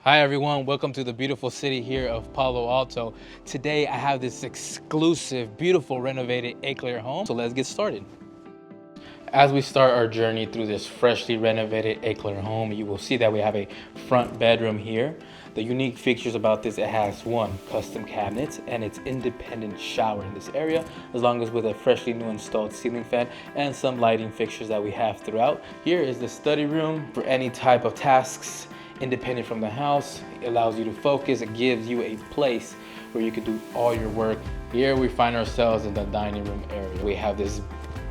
Hi everyone, welcome to the beautiful city here of Palo Alto. Today I have this exclusive, beautiful renovated Eichler home, so let's get started. As we start our journey through this freshly renovated Eichler home, you will see that we have a front bedroom here. The unique features about this, it has one, custom cabinets and its independent shower in this area, as long as with a freshly new installed ceiling fan and some lighting fixtures that we have throughout. Here is the study room for any type of tasks independent from the house. It allows you to focus. It gives you a place where you can do all your work. Here we find ourselves in the dining room area. We have this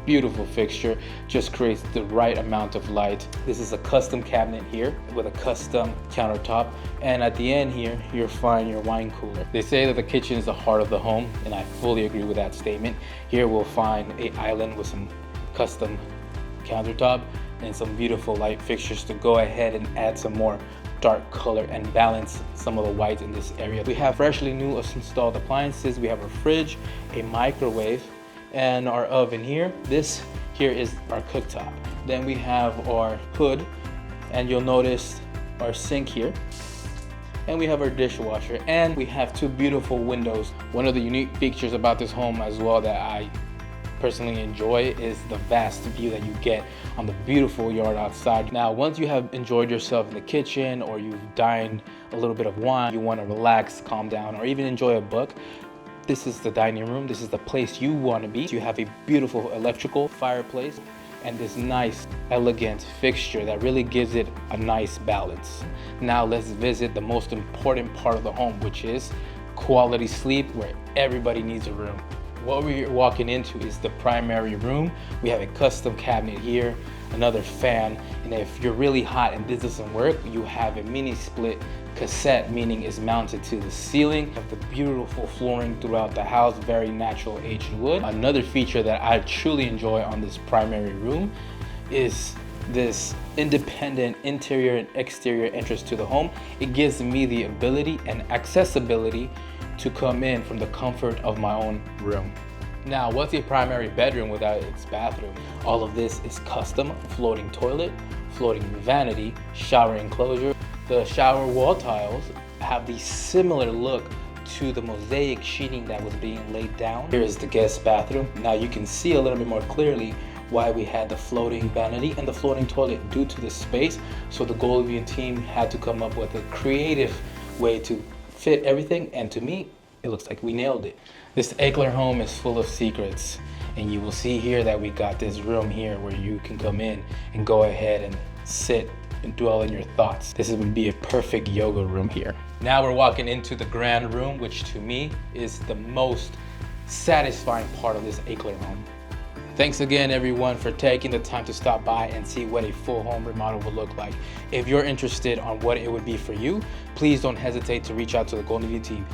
beautiful fixture, just creates the right amount of light. This is a custom cabinet here with a custom countertop, and at the end here you'll find your wine cooler. They say that the kitchen is the heart of the home, and I fully agree with that statement. Here we'll find an island with some custom countertop and some beautiful light fixtures to go ahead and add some more dark color and balance some of the white in this area. We have freshly new installed appliances. We have a fridge, a microwave, and our oven here. This here is our cooktop. Then we have our hood, and you'll notice our sink here. And we have our dishwasher, and we have two beautiful windows. One of the unique features about this home as well that I personally enjoy is the vast view that you get on the beautiful yard outside. Now, once you have enjoyed yourself in the kitchen, or you've dined a little bit of wine, you want to relax, calm down, or even enjoy a book, this is the dining room. This is the place you want to be. You have a beautiful electrical fireplace and this nice, elegant fixture that really gives it a nice balance. Now let's visit the most important part of the home, which is quality sleep, where everybody needs a room. What we're walking into is the primary room. We have a custom cabinet here, another fan, and if you're really hot and this doesn't work, you have a mini split cassette, meaning it's mounted to the ceiling. You have the beautiful flooring throughout the house, very natural aged wood. Another feature that I truly enjoy on this primary room is this independent interior and exterior entrance to the home. It gives me the ability and accessibility to come in from the comfort of my own room. Now, what's a primary bedroom without its bathroom? All of this is custom: floating toilet, floating vanity, shower enclosure. The shower wall tiles have the similar look to the mosaic sheeting that was being laid down. Here is the guest bathroom. Now you can see a little bit more clearly why we had the floating vanity and the floating toilet due to the space. So the Golden team had to come up with a creative way to fit everything, and to me, it looks like we nailed it. This Eichler home is full of secrets, and you will see here that we got this room here where you can come in and go ahead and sit and dwell in your thoughts. This is going to be a perfect yoga room here. Now we're walking into the grand room, which to me is the most satisfying part of this Eichler home. Thanks again everyone for taking the time to stop by and see what a full home remodel would look like. If you're interested on what it would be for you, please don't hesitate to reach out to the Golden team.